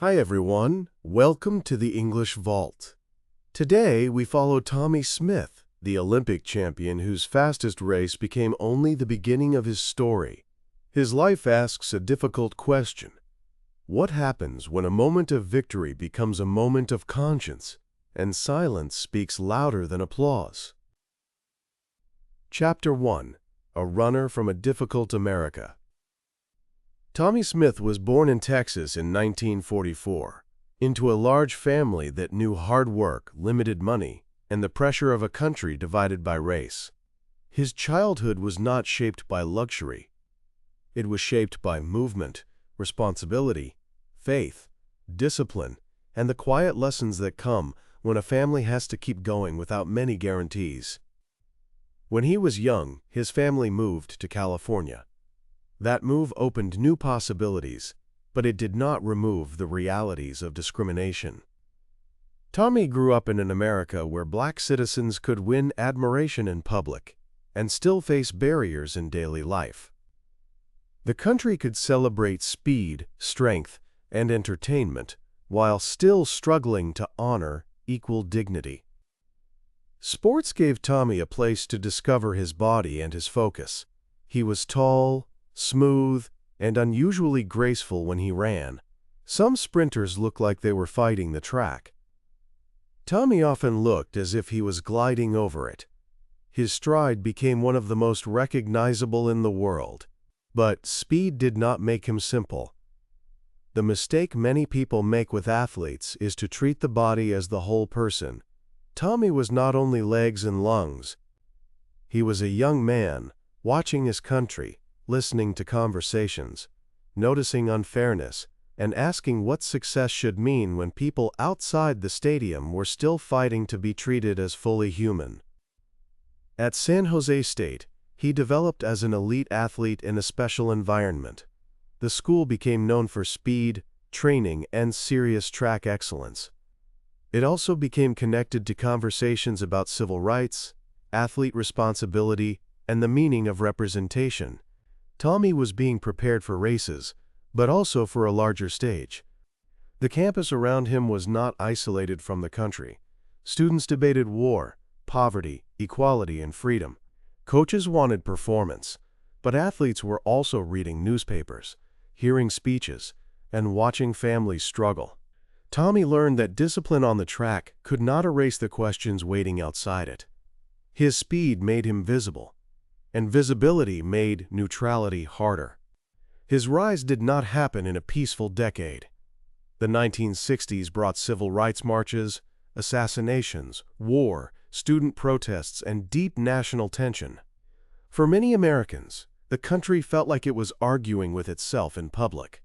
Hi everyone, welcome to the English Vault. Today we follow Tommie Smith, the Olympic champion whose fastest race became only the beginning of his story. His life asks a difficult question. What happens when a moment of victory becomes a moment of conscience, and silence speaks louder than applause? Chapter 1. A Runner from a Difficult America. Tommie Smith was born in Texas in 1944, into a large family that knew hard work, limited money, and the pressure of a country divided by race. His childhood was not shaped by luxury. It was shaped by movement, responsibility, faith, discipline, and the quiet lessons that come when a family has to keep going without many guarantees. When he was young, his family moved to California. That move opened new possibilities, but it did not remove the realities of discrimination. Tommie grew up in an America where black citizens could win admiration in public and still face barriers in daily life. The country could celebrate speed, strength, and entertainment while still struggling to honor equal dignity. Sports gave Tommie a place to discover his body and his focus. He was tall, smooth, and unusually graceful when he ran. Some sprinters looked like they were fighting the track. Tommie often looked as if he was gliding over it. His stride became one of the most recognizable in the world. But speed did not make him simple. The mistake many people make with athletes is to treat the body as the whole person. Tommie was not only legs and lungs. He was a young man, watching his country, listening to conversations, noticing unfairness, and asking what success should mean when people outside the stadium were still fighting to be treated as fully human. At San Jose State, he developed as an elite athlete in a special environment. The school became known for speed, training, and serious track excellence. It also became connected to conversations about civil rights, athlete responsibility, and the meaning of representation. Tommie was being prepared for races, but also for a larger stage. The campus around him was not isolated from the country. Students debated war, poverty, equality, and freedom. Coaches wanted performance, but athletes were also reading newspapers, hearing speeches, and watching families struggle. Tommie learned that discipline on the track could not erase the questions waiting outside it. His speed made him visible, and visibility made neutrality harder. His rise did not happen in a peaceful decade. The 1960s brought civil rights marches, assassinations, war, student protests, and deep national tension. For many Americans, the country felt like it was arguing with itself in public.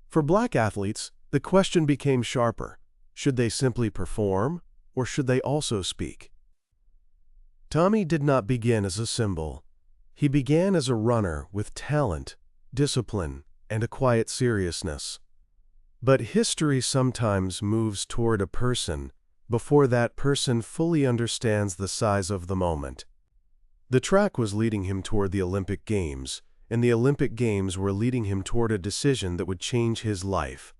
For black athletes, the question became sharper. Should they simply perform, or should they also speak? Tommie did not begin as a symbol. He began as a runner with talent, discipline, and a quiet seriousness. But history sometimes moves toward a person before that person fully understands the size of the moment. The track was leading him toward the Olympic Games, and the Olympic Games were leading him toward a decision that would change his life.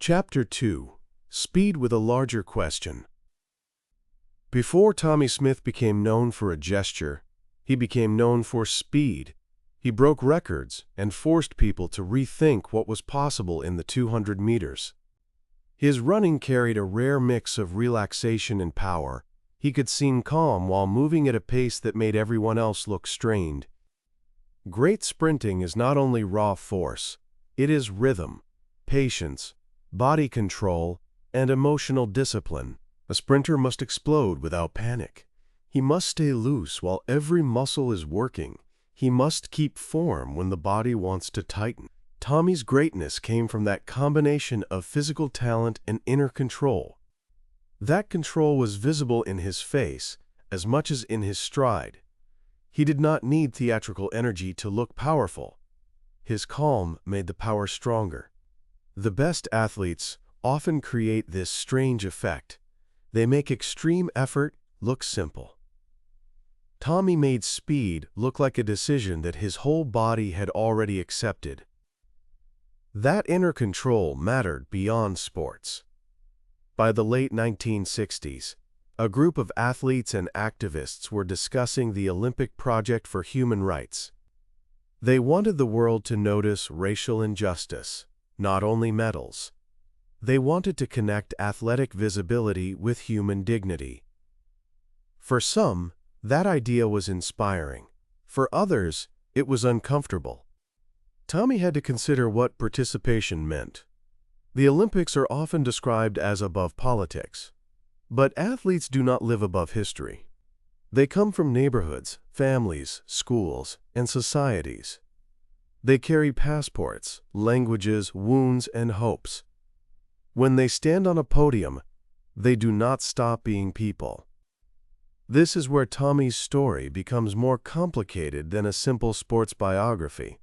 Chapter 2. Speed with a Larger Question. Before Tommie Smith became known for a gesture, he became known for speed. He broke records and forced people to rethink what was possible in the 200 meters. His running carried a rare mix of relaxation and power. He could seem calm while moving at a pace that made everyone else look strained. Great sprinting is not only raw force, it is rhythm, patience, body control, and emotional discipline. A sprinter must explode without panic. He must stay loose while every muscle is working. He must keep form when the body wants to tighten. Tommie's greatness came from that combination of physical talent and inner control. That control was visible in his face as much as in his stride. He did not need theatrical energy to look powerful. His calm made the power stronger. The best athletes often create this strange effect. They make extreme effort look simple. Tommie made speed look like a decision that his whole body had already accepted. That inner control mattered beyond sports. By the late 1960s, a group of athletes and activists were discussing the Olympic Project for Human Rights. They wanted the world to notice racial injustice, not only medals. They wanted to connect athletic visibility with human dignity. For some, that idea was inspiring. For others, it was uncomfortable. Tommie had to consider what participation meant. The Olympics are often described as above politics. But athletes do not live above history. They come from neighborhoods, families, schools, and societies. They carry passports, languages, wounds, and hopes. When they stand on a podium, they do not stop being people. This is where Tommie's story becomes more complicated than a simple sports biography.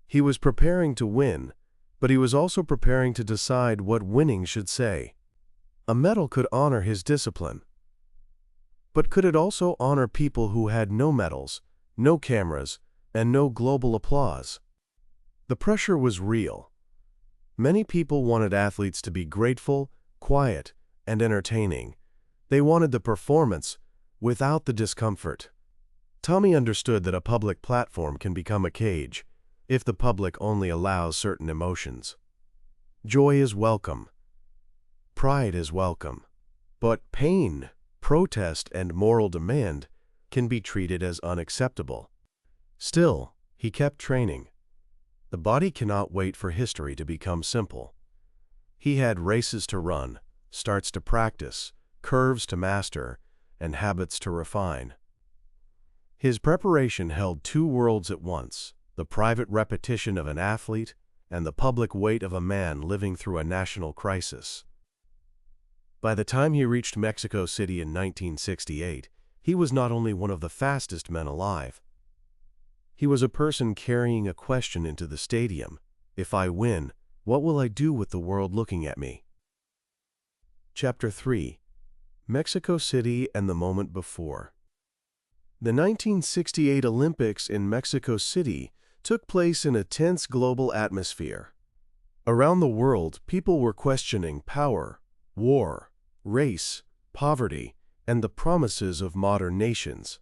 He was preparing to win, but he was also preparing to decide what winning should say. A medal could honor his discipline. But could it also honor people who had no medals, no cameras, and no global applause? The pressure was real. Many people wanted athletes to be grateful, quiet, and entertaining. They wanted the performance without the discomfort. Tommie understood that a public platform can become a cage if the public only allows certain emotions. Joy is welcome. Pride is welcome. But pain, protest, and moral demand can be treated as unacceptable. Still, he kept training. The body cannot wait for history to become simple. He had races to run, starts to practice, curves to master, and habits to refine. His preparation held two worlds at once, the private repetition of an athlete and the public weight of a man living through a national crisis. By the time he reached Mexico City in 1968, he was not only one of the fastest men alive. He was a person carrying a question into the stadium. If I win, what will I do with the world looking at me? Chapter 3. Mexico City and the Moment Before. The 1968 Olympics in Mexico City took place in a tense global atmosphere. Around the world, people were questioning power, war, race, poverty, and the promises of modern nations.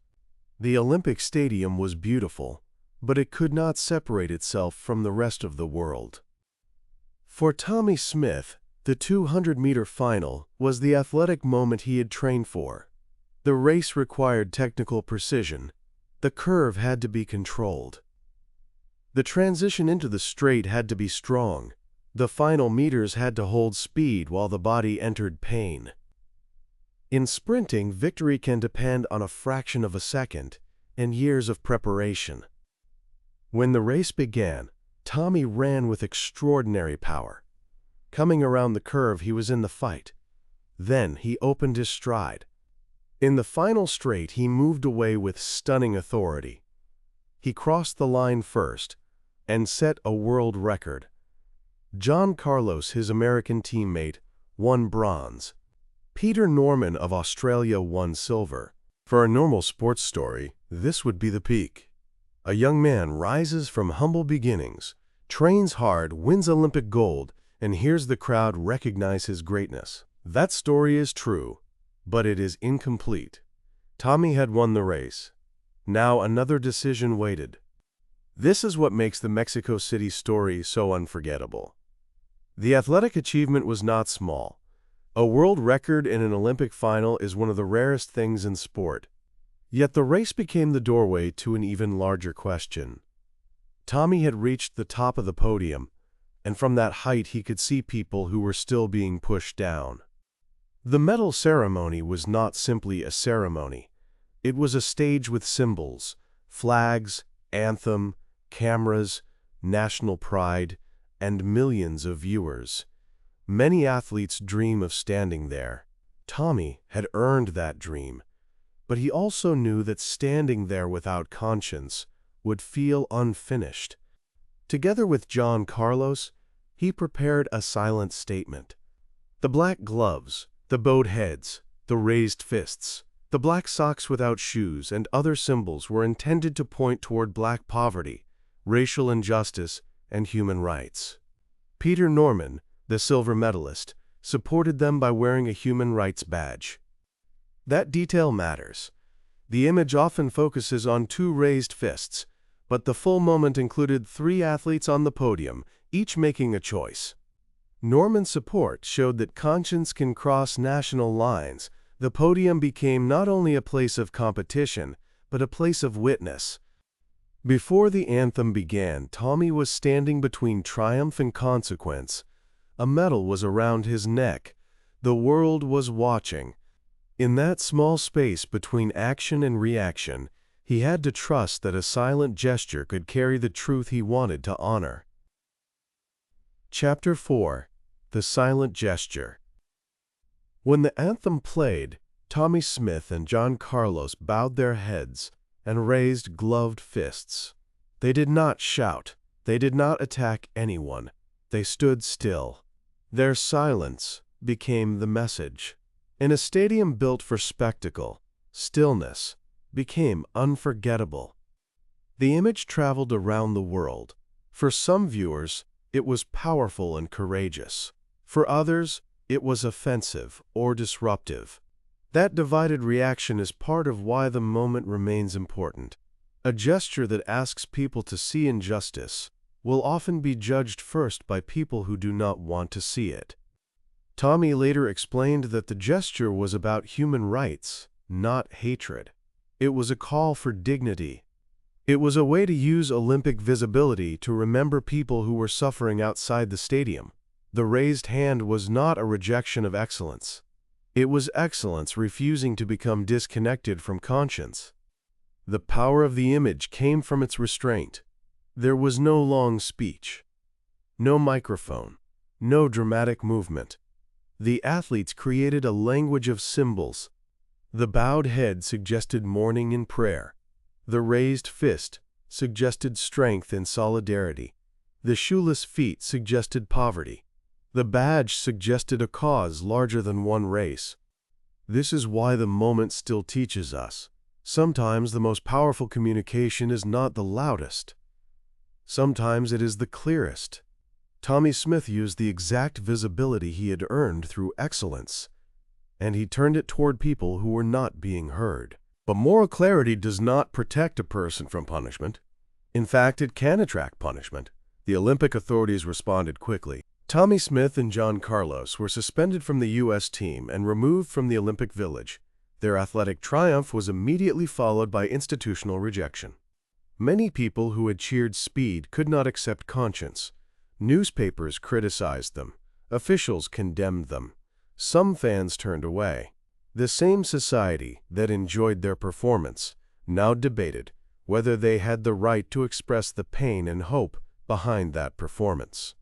The Olympic Stadium was beautiful, but it could not separate itself from the rest of the world. For Tommie Smith, the 200-meter final was the athletic moment he had trained for. The race required technical precision. The curve had to be controlled. The transition into the straight had to be strong. The final meters had to hold speed while the body entered pain. In sprinting, victory can depend on a fraction of a second and years of preparation. When the race began, Tommie ran with extraordinary power. Coming around the curve, he was in the fight. Then he opened his stride. In the final straight, he moved away with stunning authority. He crossed the line first and set a world record. John Carlos, his American teammate, won bronze. Peter Norman of Australia won silver. For a normal sports story, this would be the peak. A young man rises from humble beginnings, trains hard, wins Olympic gold, and hears the crowd recognize his greatness. That story is true, but it is incomplete. Tommie had won the race. Now another decision waited. This is what makes the Mexico City story so unforgettable. The athletic achievement was not small. A world record in an Olympic final is one of the rarest things in sport. Yet the race became the doorway to an even larger question. Tommie had reached the top of the podium, and from that height he could see people who were still being pushed down. The medal ceremony was not simply a ceremony. It was a stage with symbols, flags, anthem, cameras, national pride, and millions of viewers. Many athletes dream of standing there. Tommie had earned that dream, but he also knew that standing there without conscience would feel unfinished. Together with John Carlos, he prepared a silent statement. The black gloves, the bowed heads, the raised fists, the black socks without shoes, and other symbols were intended to point toward black poverty, racial injustice, and human rights. Peter Norman, the silver medalist, supported them by wearing a human rights badge. That detail matters. The image often focuses on two raised fists, but the full moment included 3 athletes on the podium, each making a choice. Norman's support showed that conscience can cross national lines. The podium became not only a place of competition, but a place of witness. Before the anthem began, Tommie was standing between triumph and consequence. A medal was around his neck. The world was watching. In that small space between action and reaction, he had to trust that a silent gesture could carry the truth he wanted to honor. Chapter 4: The Silent Gesture. When the anthem played, Tommie Smith and John Carlos bowed their heads and raised gloved fists. They did not shout. They did not attack anyone. They stood still. Their silence became the message. In a stadium built for spectacle, stillness became unforgettable. The image traveled around the world. For some viewers, it was powerful and courageous. For others, it was offensive or disruptive. That divided reaction is part of why the moment remains important. A gesture that asks people to see injustice will often be judged first by people who do not want to see it. Tommie later explained that the gesture was about human rights, not hatred. It was a call for dignity. It was a way to use Olympic visibility to remember people who were suffering outside the stadium. The raised hand was not a rejection of excellence. It was excellence refusing to become disconnected from conscience. The power of the image came from its restraint. There was no long speech, no microphone, no dramatic movement. The athletes created a language of symbols. The bowed head suggested mourning and prayer. The raised fist suggested strength and solidarity. The shoeless feet suggested poverty. The badge suggested a cause larger than one race. This is why the moment still teaches us. Sometimes the most powerful communication is not the loudest. Sometimes it is the clearest. Tommie Smith used the exact visibility he had earned through excellence, and he turned it toward people who were not being heard. But moral clarity does not protect a person from punishment. In fact, it can attract punishment. The Olympic authorities responded quickly. Tommie Smith and John Carlos were suspended from the U.S. team and removed from the Olympic Village. Their athletic triumph was immediately followed by institutional rejection. Many people who had cheered speed could not accept conscience. Newspapers criticized them. Officials condemned them. Some fans turned away. The same society that enjoyed their performance now debated whether they had the right to express the pain and hope behind that performance.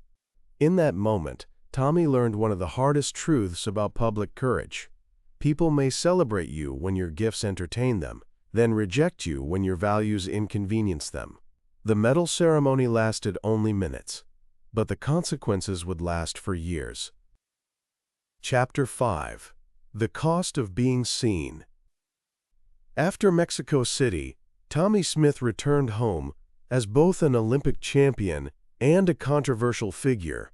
In that moment, Tommie learned one of the hardest truths about public courage. People may celebrate you when your gifts entertain them, then reject you when your values inconvenience them. The medal ceremony lasted only minutes, but the consequences would last for years. Chapter 5: The Cost of Being Seen. After Mexico City, Tommie Smith returned home as both an Olympic champion and a controversial figure.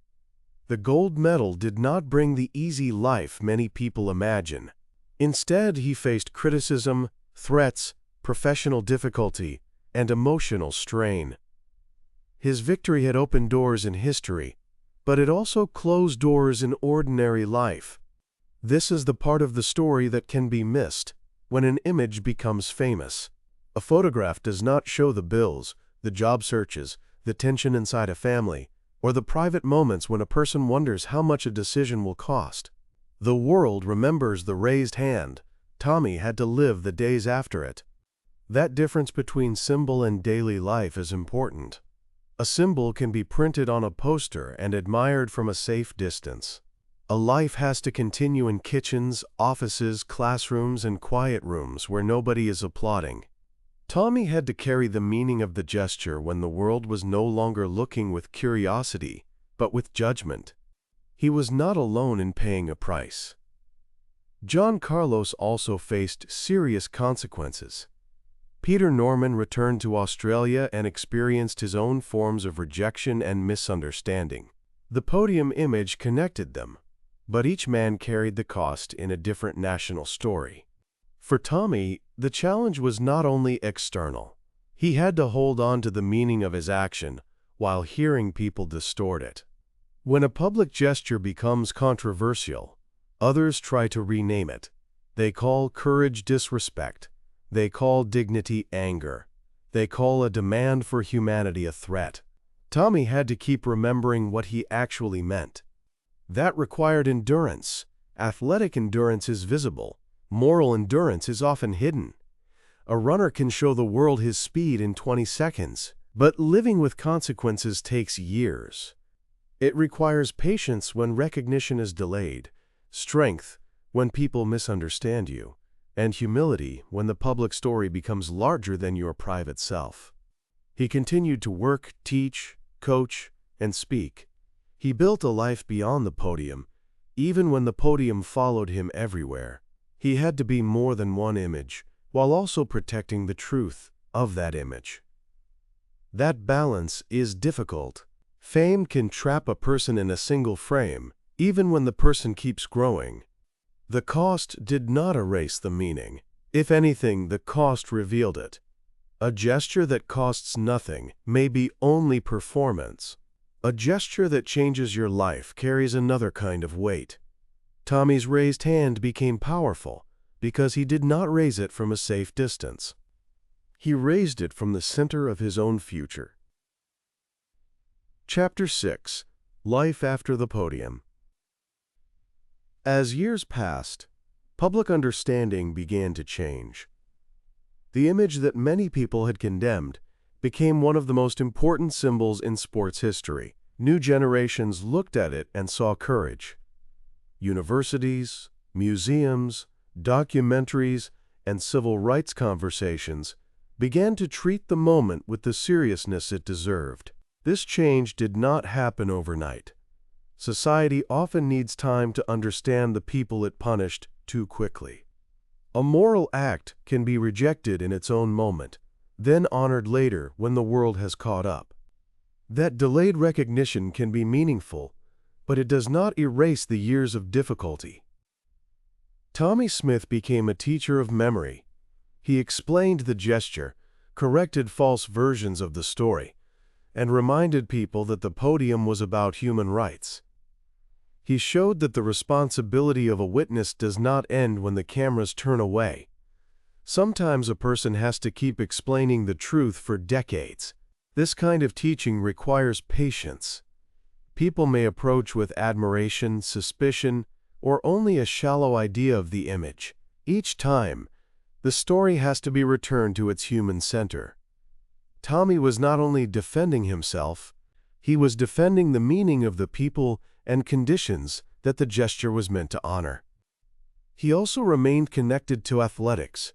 The gold medal did not bring the easy life many people imagine. Instead, he faced criticism, threats, professional difficulty, and emotional strain. His victory had opened doors in history, but it also closed doors in ordinary life. This is the part of the story that can be missed when an image becomes famous. A photograph does not show the bills, the job searches, the tension inside a family, or the private moments when a person wonders how much a decision will cost. The world remembers the raised hand. Tommie had to live the days after it. That difference between symbol and daily life is important. A symbol can be printed on a poster and admired from a safe distance. A life has to continue in kitchens, offices, classrooms, and quiet rooms where nobody is applauding. Tommie had to carry the meaning of the gesture when the world was no longer looking with curiosity, but with judgment. He was not alone in paying a price. John Carlos also faced serious consequences. Peter Norman returned to Australia and experienced his own forms of rejection and misunderstanding. The podium image connected them, but each man carried the cost in a different national story. For Tommie, the challenge was not only external. He had to hold on to the meaning of his action while hearing people distort it. When a public gesture becomes controversial, others try to rename it. They call courage disrespect. They call dignity anger. They call a demand for humanity a threat. Tommie had to keep remembering what he actually meant. That required endurance. Athletic endurance is visible. Moral endurance is often hidden. A runner can show the world his speed in 20 seconds, but living with consequences takes years. It requires patience when recognition is delayed, strength when people misunderstand you, and humility when the public story becomes larger than your private self. He continued to work, teach, coach, and speak. He built a life beyond the podium, even when the podium followed him everywhere. He had to be more than one image, while also protecting the truth of that image. That balance is difficult. Fame can trap a person in a single frame, even when the person keeps growing. The cost did not erase the meaning. If anything, the cost revealed it. A gesture that costs nothing may be only performance. A gesture that changes your life carries another kind of weight. Tommie's raised hand became powerful because he did not raise it from a safe distance. He raised it from the center of his own future. Chapter 6: Life After the Podium. As years passed, public understanding began to change. The image that many people had condemned became one of the most important symbols in sports history. New generations looked at it and saw courage. Universities, museums, documentaries, and civil rights conversations began to treat the moment with the seriousness it deserved. This change did not happen overnight. Society often needs time to understand the people it punished too quickly. A moral act can be rejected in its own moment, then honored later when the world has caught up. That delayed recognition can be meaningful, but it does not erase the years of difficulty. Tommie Smith became a teacher of memory. He explained the gesture, corrected false versions of the story, and reminded people that the podium was about human rights. He showed that the responsibility of a witness does not end when the cameras turn away. Sometimes a person has to keep explaining the truth for decades. This kind of teaching requires patience. People may approach with admiration, suspicion, or only a shallow idea of the image. Each time, the story has to be returned to its human center. Tommie was not only defending himself, he was defending the meaning of the people and conditions that the gesture was meant to honor. He also remained connected to athletics.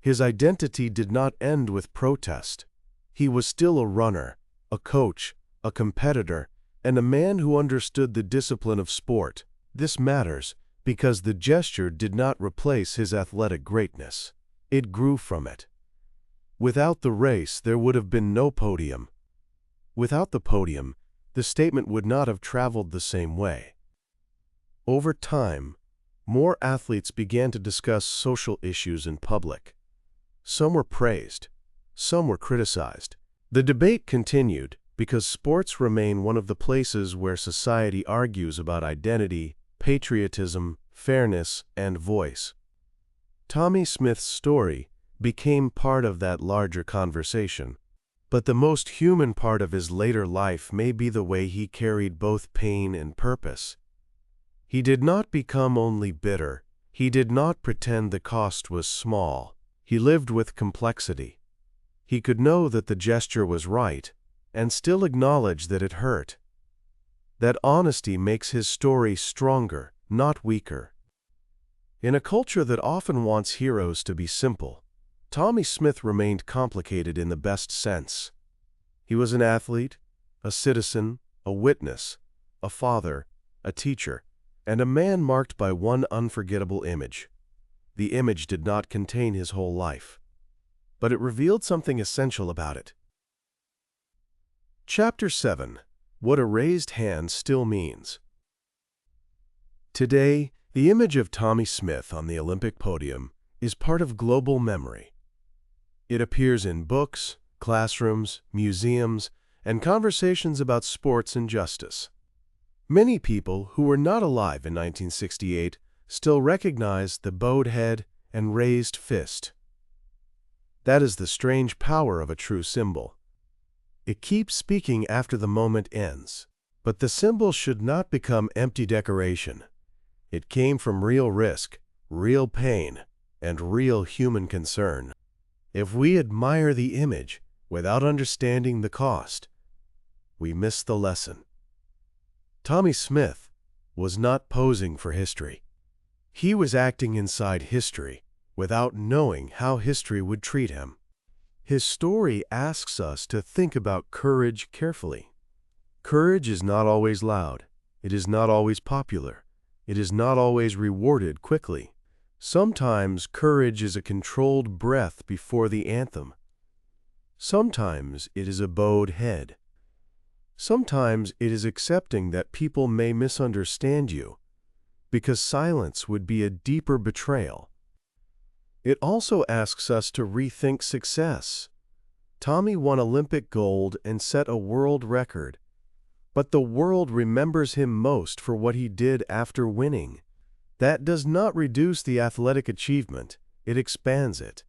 His identity did not end with protest. He was still a runner, a coach, a competitor, and a man who understood the discipline of sport. This matters because the gesture did not replace his athletic greatness. It grew from it. Without the race, there would have been no podium. Without the podium, the statement would not have traveled the same way. Over time, more athletes began to discuss social issues in public. Some were praised, some were criticized. The debate continued because sports remain one of the places where society argues about identity, patriotism, fairness, and voice. Tommie Smith's story became part of that larger conversation. But the most human part of his later life may be the way he carried both pain and purpose. He did not become only bitter. He did not pretend the cost was small. He lived with complexity. He could know that the gesture was right and still acknowledge that it hurt. That honesty makes his story stronger, not weaker. In a culture that often wants heroes to be simple, Tommie Smith remained complicated in the best sense. He was an athlete, a citizen, a witness, a father, a teacher, and a man marked by one unforgettable image. The image did not contain his whole life, but it revealed something essential about it. Chapter 7: What a raised hand still means. Today, the image of Tommie Smith on the Olympic podium is part of global memory. It appears in books, classrooms, museums, and conversations about sports and justice. Many people who were not alive in 1968 still recognize the bowed head and raised fist. That is the strange power of a true symbol. It keeps speaking after the moment ends. But the symbol should not become empty decoration. It came from real risk, real pain, and real human concern. If we admire the image without understanding the cost, we miss the lesson. Tommie Smith was not posing for history. He was acting inside history without knowing how history would treat him. His story asks us to think about courage carefully. Courage is not always loud. It is not always popular. It is not always rewarded quickly. Sometimes courage is a controlled breath before the anthem. Sometimes it is a bowed head. Sometimes it is accepting that people may misunderstand you, because silence would be a deeper betrayal. It also asks us to rethink success. Tommie won Olympic gold and set a world record, but the world remembers him most for what he did after winning. That does not reduce the athletic achievement, it expands it.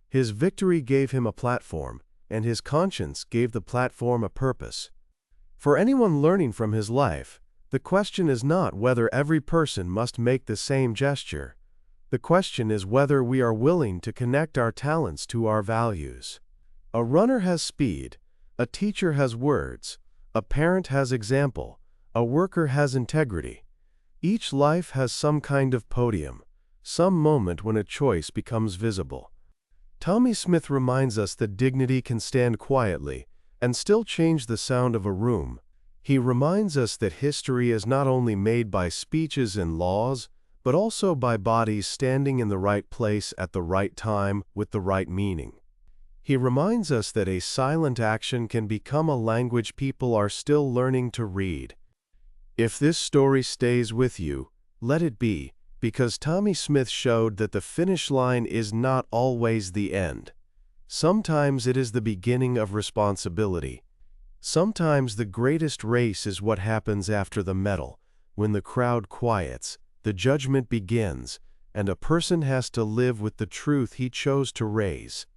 His victory gave him a platform, and his conscience gave the platform a purpose. For anyone learning from his life, the question is not whether every person must make the same gesture. The question is whether we are willing to connect our talents to our values. A runner has speed, a teacher has words, a parent has example, a worker has integrity. Each life has some kind of podium, some moment when a choice becomes visible. Tommie Smith reminds us that dignity can stand quietly and still change the sound of a room. He reminds us that history is not only made by speeches and laws, but also by bodies standing in the right place at the right time with the right meaning. He reminds us that a silent action can become a language people are still learning to read. If this story stays with you, let it be, because Tommie Smith showed that the finish line is not always the end. Sometimes it is the beginning of responsibility. Sometimes the greatest race is what happens after the medal, when the crowd quiets, the judgment begins, and a person has to live with the truth he chose to raise.